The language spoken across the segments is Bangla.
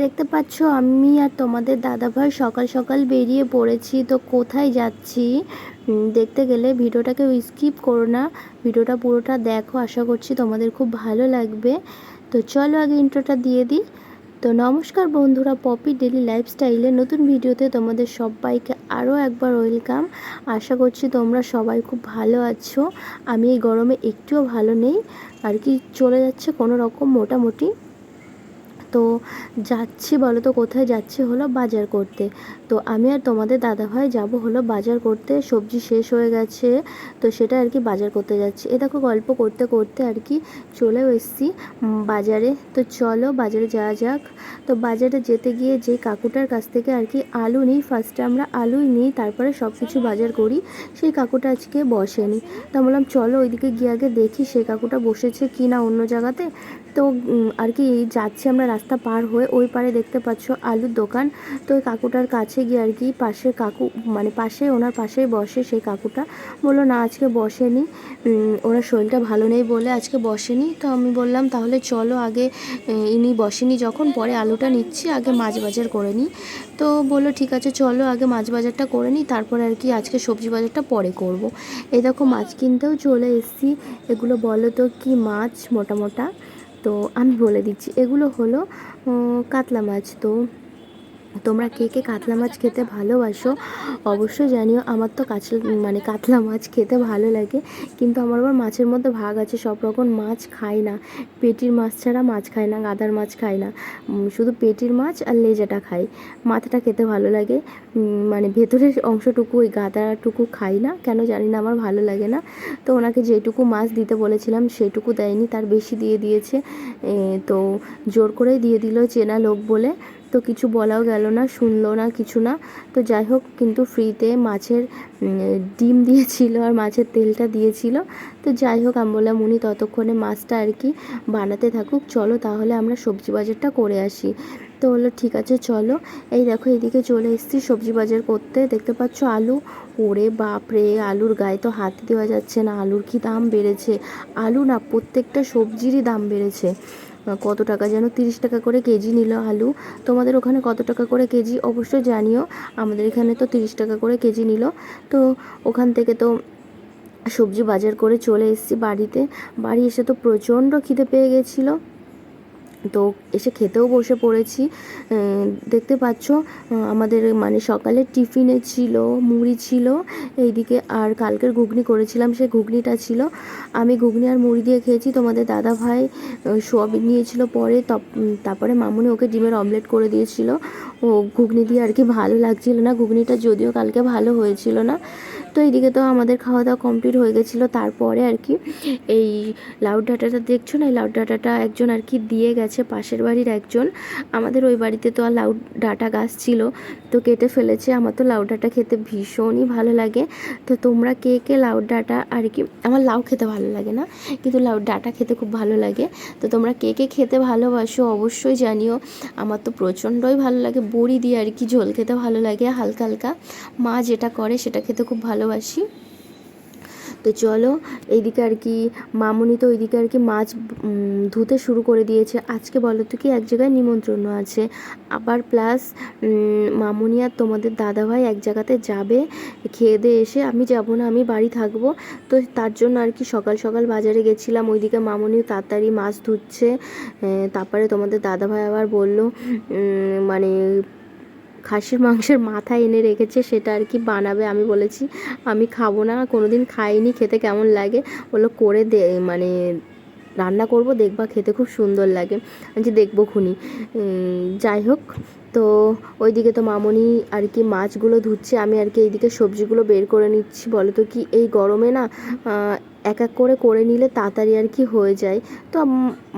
দেখতে পাচ্ছ আমি আর তোমাদের দাদাভাই সকাল সকাল বেরিয়ে পড়েছি। তো কোথায় যাচ্ছি দেখতে গেলে ভিডিওটাকে স্কিপ করো না, ভিডিওটা পুরোটা দেখো, আশা করছি তোমাদের খুব ভালো লাগবে। তো চলো আগে ইন্ট্রোটা দিয়ে দিই। তো নমস্কার বন্ধুরা, পপি ডেলি লাইফস্টাইলের নতুন ভিডিওতে তোমাদের সবাইকে আরও একবার ওয়েলকাম। আশা করছি তোমরা সবাই খুব ভালো আছো। আমি এই গরমে একটুও ভালো নেই আর কি, চলে যাচ্ছে কোনো রকম মোটামুটি। তো যাচ্ছি বলো তো কোথায় যাচ্ছি, হলো বাজার করতে। তো আমি আর তোমাদের দাদাভাই যাব হলো বাজার করতে, সবজি শেষ হয়ে গেছে, তো সেটা আর কি বাজার করতে যাচ্ছি। এ দেখো গল্প করতে করতে আর কি চলেও এসেছি বাজারে। তো চলো বাজারে যাওয়া যাক। তো বাজারে যেতে গিয়ে যে কাকুটার কাছ থেকে আর কি আলু নিই, ফার্স্টে আমরা আলুই নিই, তারপরে সব কিছু বাজার করি। সেই কাকুটা আজকে বসেনি, তো বললাম চলো ওইদিকে গিয়ে আগে দেখি সেই কাকুটা বসেছে কি না অন্য জায়গাতে। তো আর কি যাচ্ছি আমরা, রাস্তা পার হয়ে ওই পারে দেখতে পাচ্ছ আলুর দোকান। তো ওই কাকুটার কাছে গিয়ে আর কি পাশের কাকু, মানে পাশে ওনার পাশেই বসে সেই কাকুটা, বললো না আজকে বসেনি, ওনার শরীরটা ভালো নেই বলে আজকে বসেনি। তো আমি বললাম তাহলে চলো আগে, ইনি বসেনি যখন, পরে আলুটা নিচ্ছি, আগে মাছ বাজার করে নিই। তো বললো ঠিক আছে চলো আগে মাছ বাজারটা করে নিই, তারপরে আর কি আজকে সবজি বাজারটা পরে করব। এই দেখো মাছ কিনতেও চলে এসেছি। এগুলো বলো তো কি মাছ মোটা মোটা, তো আমি বলে দিচ্ছি এগুলো হলো কাতলা মাছ। তো তোমরা কে কে কাতলা মাছ খেতে ভালোবাসো অবশ্যই জানিও। আমার তো কাতলা মাছ খেতে ভালো লাগে, কিন্তু আমার আবার মাছের মধ্যে ভাগ আছে, সব রকম মাছ খাই না। পেটির মাছ ছাড়া মাছ খাই না, গাদার মাছ খাই না, শুধু পেটির মাছ আর লেজাটা খাই। মাথাটা খেতে ভালো লাগে, মানে ভেতরের অংশটুকু, ওই গাদাটুকু খাই না, কেন জানি না আমার ভালো লাগে না। তো ওনাকে যেটুকু মাছ দিতে বলেছিলাম সেটুকু দেয়নি, তার বেশি দিয়ে দিয়েছে। তো জোর করেই দিয়ে দিল, চেনা লোক বলে। তো কিছু বলাও গেল না, শুনলো না কিছু না। তো যাই হোক, কিন্তু ফ্রিতে মাছের ডিম দিয়েছিল আর মাছের তেলটা দিয়েছিল। তো যাই হোক, আমি বললাম উনি ততক্ষণে মাছটা আর কি বানাতে থাকুক, চলো তাহলে আমরা সবজি বাজারটা করে আসি। তো বললো ঠিক আছে চলো। এই দেখো এইদিকে চলে এসেছি সবজি বাজার করতে। দেখতে পাচ্ছ আলু, ওরে বাপরে, আলুর গায়ে তো হাত দেওয়া যাচ্ছে না, আলুর কি দাম বেড়েছে। আলু না, প্রত্যেকটা সবজিরই দাম বেড়েছে। কত টাকা যেন, 30 টাকা করে কেজি নিল আলু। তোমাদের ওখানে কত টাকা করে কেজি অবশ্যই জানিও। আমাদের এখানে তো 30 টাকা করে কেজি নিল। তো ওখান থেকে তো সবজি বাজার করে চলে এসেছি বাড়িতে। বাড়ি এসে তো প্রচণ্ড খিদে পেয়ে গেছিলো, তো এসে খেতেও বসে পড়েছি। দেখতে পাচ্ছ আমাদের মানে সকালের টিফিনে ছিল মুড়ি ছিল এইদিকে, আর কালকের ঘুগনি করেছিলাম সে ঘুগনিটা ছিল। আমি ঘুগনি আর মুড়ি দিয়ে খেয়েছি। তোমাদের দাদা ভাই সোয়াবিন নিয়েছিল পরে, তারপরে মামুনি ওকে ডিমের অমলেট করে দিয়েছিল। ও ঘুগনি দিয়ে আর কি ভালো লাগছিল না ঘুগনিটা, যদিও কালকে ভালো হয়েছিল না। তো এইদিকে তো আমাদের খাওয়া দাওয়া কমপ্লিট হয়ে গেছিলো। তারপরে আর কি এই লাউ ডাঁটাটা দেখছো না, এই লাউ ডাঁটাটা একজন আর কি দিয়ে গেছে, পাশের বাড়ির একজন। আমাদের ওই বাড়িতে তো আর লাউ ডাঁটা গাছ ছিল, তো কেটে ফেলেছে। আমার তো লাউ ডাঁটা খেতে ভীষণই ভালো লাগে। তো তোমরা কে কে লাউ ডাঁটা আর কি, আমার লাউ খেতে ভালো লাগে না, কিন্তু লাউ ডাঁটা খেতে খুব ভালো লাগে। তো তোমরা কে কে খেতে ভালোবাসো অবশ্যই জানিও। আমার তো প্রচণ্ডই ভালো লাগে, বড়ি দিয়ে আর কি ঝোল খেতে ভালো লাগে হালকা হালকা। মা যেটা করে সেটা খেতে খুব ভালোবাসি। তো চলো এইদিকে আর কি মামুনি তো ওইদিকে আর কি মাছ ধুতে শুরু করে দিয়েছে। আজকে বলো তো কি এক জায়গায় নিমন্ত্রণ আছে, আবার প্লাস মামুনি আর তোমাদের দাদাভাই এক জায়গাতে যাবে খেয়ে দিয়ে এসে। আমি যাব না, আমি বাড়ি থাকবো। তো তার জন্য আর কি সকাল সকাল বাজারে গেছিলাম। ওইদিকে মামুনিও তাড়াতাড়ি মাছ ধুচ্ছে। তারপরে তোমাদের দাদাভাই আবার বললো মানে খাসির মাংসের মাথা এনে রেখেছে, সেটা আর কি বানাবে। আমি বলেছি আমি খাবো না, কোনোদিন খাইনি, খেতে কেমন লাগে। বললো করে দে, মানে রান্না করব, দেখবা খেতে খুব সুন্দর লাগে। আমি যে দেখবো খুনি। যাই হোক, তো ওইদিকে তো মামনি আর কি মাছগুলো ধুচ্ছে, আমি আর কি এইদিকে সবজিগুলো বের করে নিচ্ছি। বলো তো কি এই গরমে না এক এক করে নিলে তাড়াতাড়ি আর কি হয়ে যায়। তো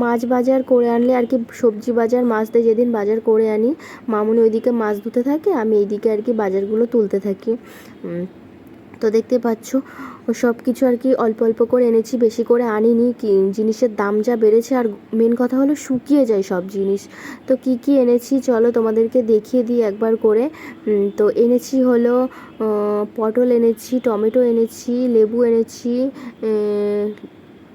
মাছ বাজার করে আনলে আর কি, সবজি বাজার মাছ দিয়ে যেদিন বাজার করে আনি, মামনি ওইদিকে মাছ ধুতে থাকে, আমি এইদিকে আর কি বাজারগুলো তুলতে থাকি। তো দেখতে পাচ্ছ সব কিছু আর কি অল্প অল্প করে এনেছি, বেশি করে আনিনি। কি জিনিসের দাম যা বেড়েছে, আর মেন কথা হলো শুকিয়ে যায় সব জিনিস। তো কি কি এনেছি চলো তোমাদেরকে দেখিয়ে দিই একবার করে। তো এনেছি হলো পটল এনেছি, টমেটো এনেছি, লেবু এনেছি,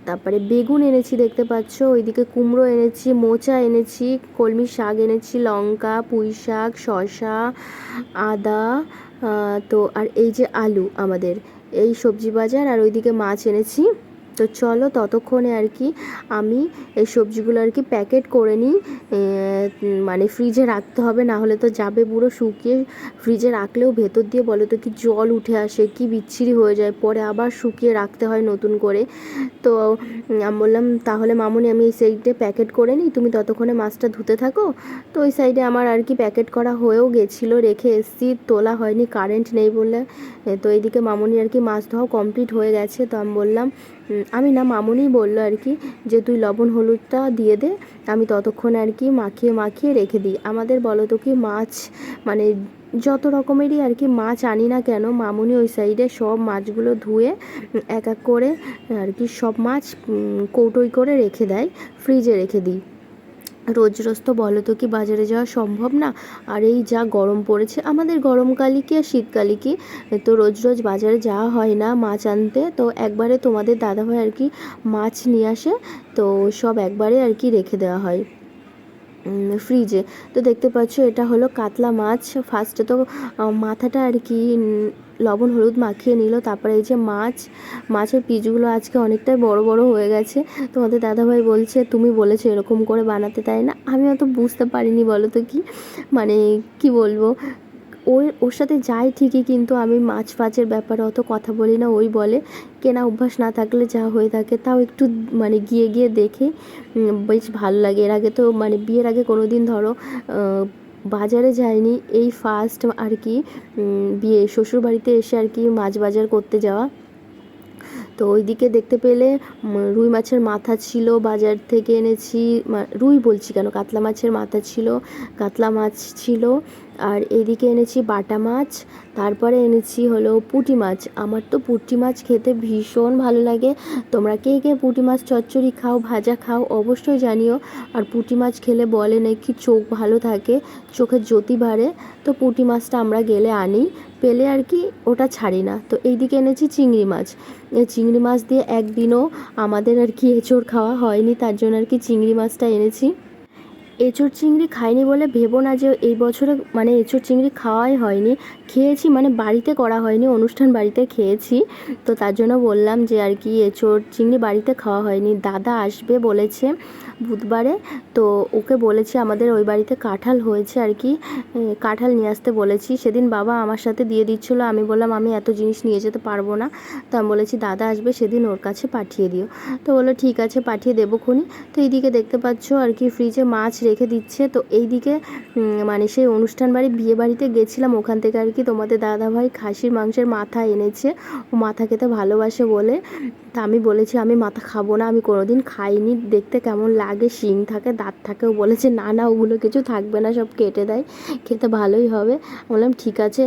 তারপরে বেগুন এনেছি দেখতে পাচ্ছ, ওইদিকে কুমড়ো এনেছি, মোচা এনেছি, কলমি শাক এনেছি, লঙ্কা, পুঁই শাক, শসা, আদা, তো আর এই যে আলু আমাদের এই সবজি বাজার, আর ওইদিকে মাছ এনেছি। তো চলো ততক্ষণে আর কি আমি এই সবজিগুলো আর কি প্যাকেট করে নিই, মানে ফ্রিজে রাখতে হবে, না হলে তো যাবে পুরো শুকিয়ে। ফ্রিজে রাখলেও ভেতর দিয়ে বলো তো কি জল উঠে আসে, কি বিচ্ছিরি হয়ে যায়, পরে আবার শুকিয়ে রাখতে হয় নতুন করে। তো আমি বললাম তাহলে মামুনি আমি এই সাইডে প্যাকেট করে নিই, তুমি ততক্ষণে মাছটা ধুতে থাকো। তো ওই সাইডে আমার আর কি প্যাকেট করা হয়েও গেছিলো, রেখে এসছি, তোলা হয়নি কারেন্ট নেই বলে। তো এইদিকে মামুনি আর কি মাছ ধোয়াও কমপ্লিট হয়ে গেছে। তো আমি বললাম আমি না, মামুনিই বললো আর কি যে তুই লবণ হলুদটা দিয়ে দে, আমি ততক্ষণে আর কি মাখিয়ে মাখিয়ে রেখে দিই। আমাদের বলো তো কি মাছ মানে যত রকমেরই আর কি মাছ আনি না কেন, মামুনি ওই সাইডে সব মাছগুলো ধুয়ে এক এক করে আর কি সব মাছ কৌটোয় করে রেখে দেয়, ফ্রিজে রেখে দিই। রোজ রোজ তো বলো তো কি বাজারে যাওয়া সম্ভব না, আর এই যা গরম পড়েছে, আমাদের গরমকালই কি আর শীতকালই কি, তো রোজ রোজ বাজারে যাওয়া হয় না মাছ আনতে। তো একবারে তোমাদের দাদাভাই আর কি মাছ নিয়ে আসে, তো সব একবারে আর কি রেখে দেওয়া হয় ফ্রিজে। তো দেখতে পাচ্ছ এটা হলো কাতলা মাছ। ফার্স্টে তো মাথাটা আর কি লবণ হলুদ মাখিয়ে নিল, তারপরে এই যে মাছের পিসগুলো আজকে অনেকটাই বড় বড় হয়ে গেছে। তোমাদের দাদাভাই বলছে তুমি বলেছো এরকম করে বানাতে, তাই না? আমি অত বুঝতে পারিনি বলো তো কি, মানে কি বলবো, ওর সাথে যাই ঠিকই, কিন্তু আমি মাছ ফাছের ব্যাপারে অত কথা বলি না। ওই বলে কেনা অভ্যাস না থাকলে যা হয়ে থাকে, তাও একটু মানে গিয়ে গিয়ে দেখে বেশ ভালো লাগে। এর আগে তো মানে বিয়ের আগে কোনো দিন ধরো বাজারে যায়নি, এই ফার্স্ট আর কি বিয়ে শ্বশুরবাড়িতে এসে আর কি মাছ বাজার করতে যাওয়া। তো ওইদিকে দেখতে পেলে রুই মাছের মাথা ছিল, বাজার থেকে এনেছি, রুই বলছি কেন, কাতলা মাছের মাথা ছিল, কাতলা মাছ ছিল। আর এইদিকে এনেছি বাটা মাছ, তারপরে এনেছি হলো পুঁটি মাছ। আমার তো পুঁটি মাছ খেতে ভীষণ ভালো লাগে। তোমরা কে কে পুঁটি মাছ চচ্চড়ি খাও, ভাজা খাও অবশ্যই জানিও। আর পুঁটি মাছ খেলে বলে নাকি চোখ ভালো থাকে, চোখের জ্যোতি বাড়ে। তো পুঁটি মাছটা আমরা গেলে আনি, পেলে আর কি ওটা ছাড়ি না। তো এইদিকে এনেছি চিংড়ি মাছ। এই চিংড়ি মাছ দিয়ে একদিনও আমাদের আর কি এঁচোড় খাওয়া হয়নি, তার জন্য আর কি চিংড়ি মাছটা এনেছি। এঁচোড় চিংড়ি খাইনি বলে ভেবো না যে এই বছরে মানে এঁচোড় চিংড়ি খাওয়াই হয়নি। খেয়েছি মানে বাড়িতে করা হয়নি, অনুষ্ঠান বাড়িতে খেয়েছি। তো তার জন্য বললাম যে আর কি এঁচোড় চিংড়ি বাড়িতে খাওয়া হয়নি। দাদা আসবে বলেছে বুধবারে, তো ওকে বলেছি আমাদের ওই বাড়িতে কাঁঠাল হয়েছে আর কি, কাঁঠাল নিয়ে আসতে বলেছি। সেদিন বাবা আমার সাথে দিয়ে দিচ্ছিলো, আমি বললাম আমি এত জিনিস নিয়ে যেতে পারবো না। তো আমি বলেছি দাদা আসবে সেদিন ওর কাছে পাঠিয়ে দিও। তো বললো ঠিক আছে পাঠিয়ে দেবো খুনি। তো এইদিকে দেখতে পাচ্ছ আর কি ফ্রিজে মাছ রেখে দিচ্ছে। তো এইদিকে মানে সেই অনুষ্ঠান বাড়ি বিয়ে বাড়িতে গেছিলাম, ওখান থেকে আর কি তোমাদের দাদাভাই খাসির মাংসের মাথা এনেছে, ও মাথা খেতে ভালোবাসে বলে। তা আমি বলেছি আমি মাথা খাবো না, আমি কোনোদিন খাইনি, দেখতে কেমন লাগে, শিং থাকে দাঁত থাকে। ও বলেছে না না ওগুলো কিছু থাকবে না, সব কেটে দেয়, খেতে ভালোই হবে। বললাম ঠিক আছে।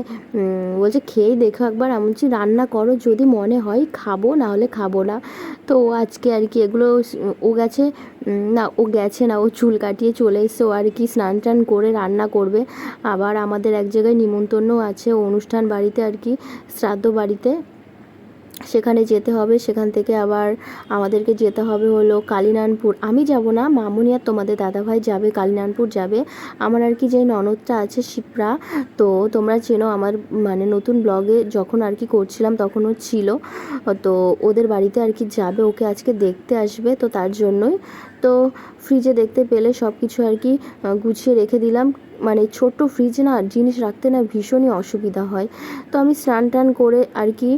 বলছে খেয়েই দেখো একবার। আমি বলছি রান্না করো, যদি মনে হয় খাবো, না হলে খাবো না। তো আজকে আর কি এগুলো ও গেছে, না ও গেছে না, ও চুল কাটিয়ে চলে এসছে, ও আর কি স্নান টান করে রান্না করবে। আবার আমাদের এক জায়গায় নিমন্ত্রণও আছে, অনুষ্ঠান বাড়িতে আর কি শ্রাদ্ধ বাড়িতে, সেখানে যেতে হবে। সেখান থেকে আবার আমাদেরকে যেতে হবে হলো কালিনানপুর। আমি যাব না, মামুনি আর তোমাদের দাদাভাই যাবে, কালিনানপুর যাবে। আমার আর কি যে ননদটা আছে শিপ্রা, তো তোমরা চেনো, আমার মানে নতুন ব্লগে যখন আর কি করছিলাম তখন ও ছিল। তো ওদের বাড়িতে আর কি যাবে, ওকে আজকে দেখতে আসবে, তো তার জন্যই। তো ফ্রিজে দেখতে পেলে সব কিছু আর কি গুছিয়ে রেখে দিলাম। মানে ছোট্ট ফ্রিজ না, জিনিস রাখতে না ভীষণই অসুবিধা হয়। তো আমি স্নান টান করে আর কি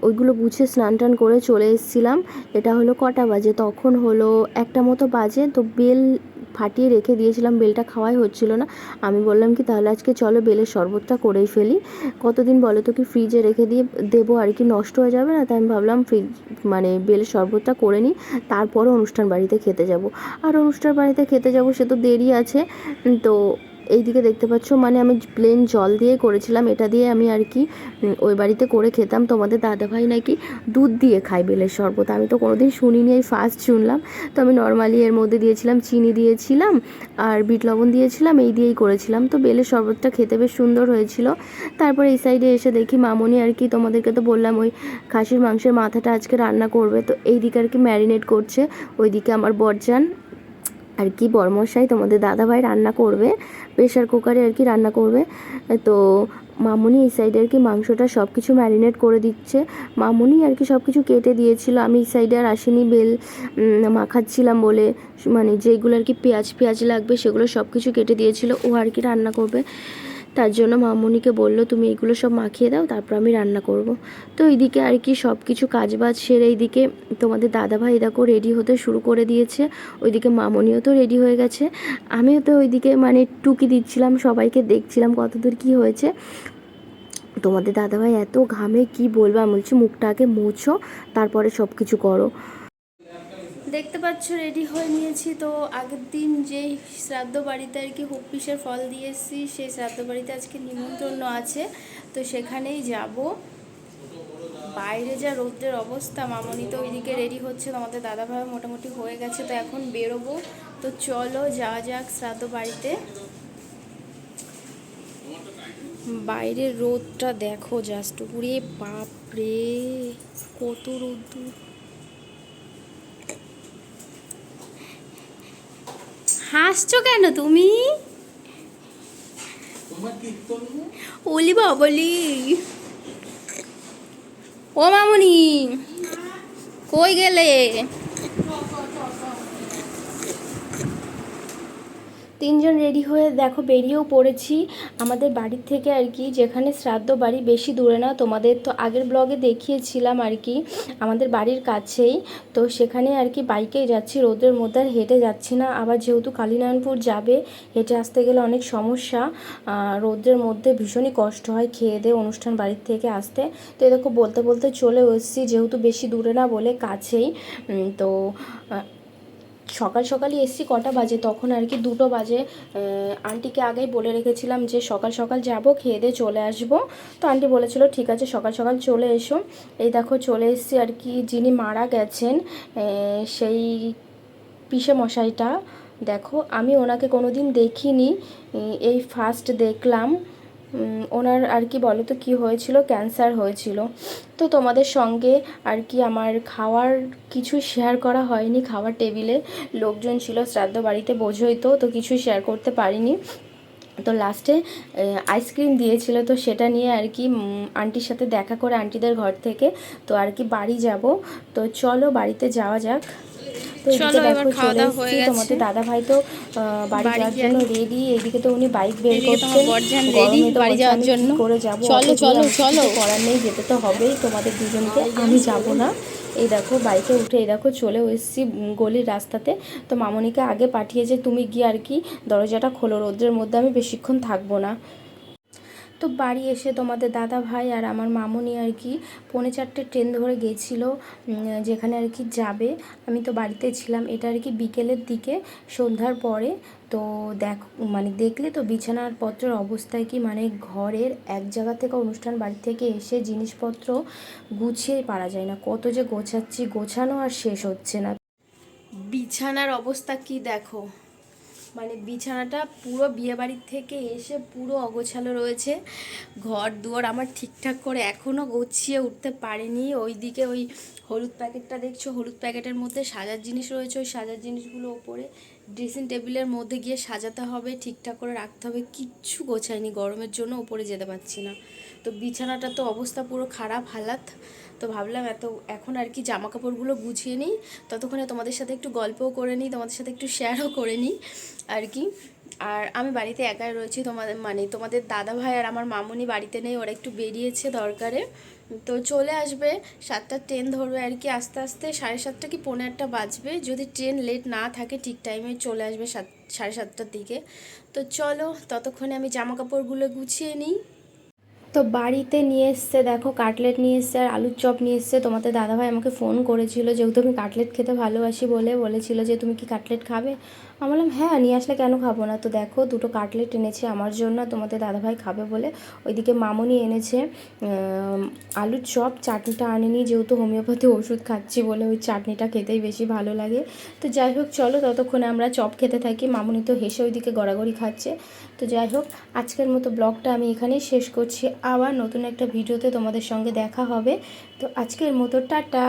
ওইগুলো গুছিয়ে স্নান টান করে চলে এসেছিলাম। এটা হলো কটা বাজে, তখন হলো 1টা মতো বাজে। তো বেল ফাটিয়ে রেখে দিয়েছিলাম, বেলটা খাওয়াই হচ্ছিল না। আমি বললাম কি তাহলে আজকে চলো বেলের শরবতটা করেই ফেলি, কতদিন বলো তো কি ফ্রিজে রেখে দিয়ে দেবো আর কি, নষ্ট হয়ে যাবে না। তাই আমি ভাবলাম মানে বেলের শরবতটা করে নিই, তারপরে অনুষ্ঠান বাড়িতে খেতে যাব। আর অনুষ্ঠান বাড়িতে খেতে যাব সে তো দেরি আছে। তো এইদিকে দেখতে পাচ্ছ মানে আমি প্লেন জল দিয়ে করেছিলাম, এটা দিয়ে আমি আর কি ওই বাড়িতে করে খেতাম। তোমাদের দাদাভাই নাকি দুধ দিয়ে খায় বেলের শরবত, আমি তো কোনোদিন শুনিনি, এই ফার্স্ট শুনলাম। তো আমি নর্মালি এর মধ্যে দিয়েছিলাম চিনি দিয়েছিলাম আর বিট লবণ দিয়েছিলাম, এই দিয়েই করেছিলাম। তো বেলের শরবতটা খেতে বেশ সুন্দর হয়েছিল। তারপর এই সাইডে এসে দেখি মামনি আর কি, তোমাদেরকে তো বললাম ওই খাসির মাংসের মাথাটা আজকে রান্না করবে, তো এইদিকে আর কি ম্যারিনেট করছে। ওইদিকে আমার বরজান আর কি বরমশাই তোমাদের দাদাভাই রান্না করবে, প্রেশার কুকারে আর কি রান্না করবে। তো মামুনি এই সাইডে আর কি মাংসটা সব কিছু ম্যারিনেট করে দিচ্ছে। মামুনি আর কি সব কিছু কেটে দিয়েছিল, আমি এই সাইডে আর আসিনি বেল মাখাচ্ছিলাম বলে, মানে যেগুলো আর কি পেঁয়াজ পেঁয়াজ লাগবে সেগুলো সব কিছু কেটে দিয়েছিল, ও আর কি রান্না করবে। তার জন্য মামুনিকে বললো তুমি এইগুলো সব মাখিয়ে দাও, তারপর আমি রান্না করব। তো এইদিকে আর কি সব কিছু কাজবাজ সেরে এইদিকে তোমাদের দাদাভাই দেখো রেডি হতে শুরু করে দিয়েছে। ওইদিকে মামনিও তো রেডি হয়ে গেছে, আমিও তো ওইদিকে মানে টুকি দিচ্ছিলাম, সবাইকে দেখছিলাম কতদূর কি হয়েছে। তোমাদের দাদাভাই এত ঘামে কি বলবো, আমি বলছি মুখটা আগে মুছো তারপরে সব কিছু করো। দেখতে পাচ্ছ রেডি হয়ে নিয়েছি। তো আগের দিন যে শ্রাদ্ধ বাড়িতে আর কি হপিসের ফল দিয়ে এসেছি, সেই শ্রাদ্ধ বাড়িতে আজকে নিমন্ত্রণ আছে, তো সেখানেই যাব। বাইরে যা রৌদ্রের অবস্থা, মামনি তো ওইদিকে রেডি হচ্ছে, আমাদের দাদাভাই মোটামুটি হয়ে গেছে, তো এখন বেরোবো। তো চলো যাওয়া যাক শ্রাদ্ধ বাড়িতে। বাইরের রোদটা দেখো জাস্ট, পুরে বাপরে কত রোদ্দুর। হাসছো কেন তুমি? ওলি বাবলি, ও মামুনি কই গেলে? তিনজন রেডি হয়ে দেখো বেরিয়েও পড়েছি আমাদের বাড়ির থেকে আর কি, যেখানে শ্রাদ্ধ বাড়ি বেশি দূরে না, তোমাদের তো আগের ব্লগে দেখিয়েছিলাম আর কি, আমাদের বাড়ির কাছেই। তো সেখানে আর কি বাইকেই যাচ্ছি, রোদের মধ্যে আর হেঁটে যাচ্ছি না, আবার যেহেতু কালীনারায়ণপুর যাবে, হেঁটে আসতে গেলে অনেক সমস্যা, রোদের মধ্যে ভীষণই কষ্ট হয় খেয়ে দিয়ে অনুষ্ঠান বাড়ির থেকে আসতে। তো এরকম বলতে বলতে চলে এসেছি, যেহেতু বেশি দূরে না বলে কাছেই। তো সকাল সকালই এসছি, কটা বাজে তখন আর কি 2টো বাজে। আন্টিকে আগেই বলে রেখেছিলাম যে সকাল সকাল যাব, খেয়ে দিয়ে চলে আসব। তো আন্টি বলেছিল ঠিক আছে সকাল সকাল চলে এসো। এই দেখো চলে এসছি আর কি, যিনি মারা গেছেন সেই পিসে মশাইটা। দেখো আমি ওনাকে কোনো দিন দেখিনি, এই ফার্স্ট দেখলাম। ওনার আর কি বলো তো কী হয়েছিল, ক্যান্সার হয়েছিল। তো তোমাদের সঙ্গে আর কি আমার খাওয়ার কিছু শেয়ার করা হয়নি, খাওয়ার টেবিলে লোকজন ছিল শ্রাদ্ধ বাড়িতে, বোঝোই তো, তো কিছুই শেয়ার করতে পারিনি। তো লাস্টে আইসক্রিম দিয়েছিল, তো সেটা নিয়ে আর কি আন্টির সাথে দেখা করে আন্টিদের ঘর থেকে তো আর কি বাড়ি যাব। তো চলো বাড়িতে যাওয়া যাক। তো এদিকে দেখো চলে এসেছি, তোমাদের দাদা ভাই তো বাড়ি যাওয়ার জন্য রেডি। এইদিকে তো উনি বাইক বের করছেন, গরমে তো বলছে আমি কি করে যাবো, চলো চলো চলো, করার নেই, যেতে তো হবেই তোমাদের দুজনকে, আমি যাব না। এই দেখো বাইকে উঠে এই দেখো চলে এসেছি গলির রাস্তাতে। তো মামনিকে আগে পাঠিয়েছে তুমি গিয়ে আর কি দরজাটা খোলো, রোদ্রের মধ্যে আমি বেশিক্ষণ থাকবো না। তো বাড়ি এসে তোমাদের দাদা ভাই আর আমার মামনি আর কি 4:45 ট্রেন ধরে গেছিলো যেখানে আর কি যাবে। আমি তো বাড়িতে ছিলাম, এটা আর কি বিকেলের দিকে, সন্ধ্যার পরে। তো মানে দেখলে তো বিছানার পত্রের অবস্থায় কি, মানে ঘরের এক জায়গা থেকে অনুষ্ঠান বাড়ি থেকে এসে জিনিসপত্র গুছিয়েই পারা যায় না, কত যে গোছাচ্ছি, গোছানো আর শেষ হচ্ছে না। বিছানার অবস্থা কি দেখো, মানে বিছানাটা পুরো বিয়েবাড়ির থেকে এসে পুরো অগোছালো রয়েছে, ঘর দুয়ার আমার ঠিকঠাক করে এখনও গুছিয়ে উঠতে পারিনি। ওইদিকে ওই হলুদ প্যাকেটটা দেখছো, হলুদ প্যাকেটের মধ্যে সাজার জিনিস রয়েছে, ওই সাজার জিনিসগুলো ওপরে ড্রেসিং টেবিলের মধ্যে গিয়ে সাজাতে হবে, ঠিকঠাক করে রাখতে হবে, কিচ্ছু গোছায়নি, গরমের জন্য ওপরে যেতে পারছি না। তো বিছানাটা তো অবস্থা পুরো খারাপ হালাত। তো ভাবলাম এখন আর কি জামা কাপড়গুলো গুছিয়ে নিই, ততক্ষণে তোমাদের সাথে একটু গল্পও করে নিই, তোমাদের সাথে একটু শেয়ারও করে নিই আর কি। আর আমি বাড়িতে একাই রয়েছি, তোমাদের দাদা ভাই আর আমার মামুনি বাড়িতে নেই, ওরা একটু বেরিয়েছে দরকারে। তো চলে আসবে, 7টার ট্রেন ধরবে আর কি, আস্তে আস্তে 7:30 কি 7:45 বাজবে, যদি ট্রেন লেট না থাকে ঠিক টাইমে চলে আসবে 7:30টার দিকে। তো চলো ততক্ষণে আমি জামা কাপড়গুলো গুছিয়ে নিই। তো বাড়িতে নিয়ে এসছে দেখো কাটলেট নিয়ে এসছে আর আলুর চপ নিয়ে এসছে। তোমাদের দাদাভাই আমাকে ফোন করেছিল, যেহেতু আমি কাটলেট খেতে ভালোবাসি বলে বলেছিল যে তুমি কি কাটলেট খাবে, আমি বললাম হ্যাঁ নিয়ে আসলে কেন খাবো না। তো দেখো দুটো কাটলেট এনেছে আমার জন্য, তোমাদের দাদাভাই খাবে বলে। ওইদিকে মামনি এনেছে আলুর চপ, চাটনিটা আনেনি যেহেতু হোমিওপ্যাথি ওষুধ খাচ্ছি বলে ওই চাটনিটা খেতেই বেশি ভালো লাগে। তো যাই হোক চলো ততক্ষণে আমরা চপ খেতে থাকি। মামনি তো হেসে ওইদিকে গড়াগড়ি খাচ্ছে। তো যাই হোক আজকের মতো ব্লগটা আমি এখানেই শেষ করছি, আবার নতুন একটা ভিডিওতে তোমাদের সঙ্গে দেখা হবে। তো আজকের মতো টাটা।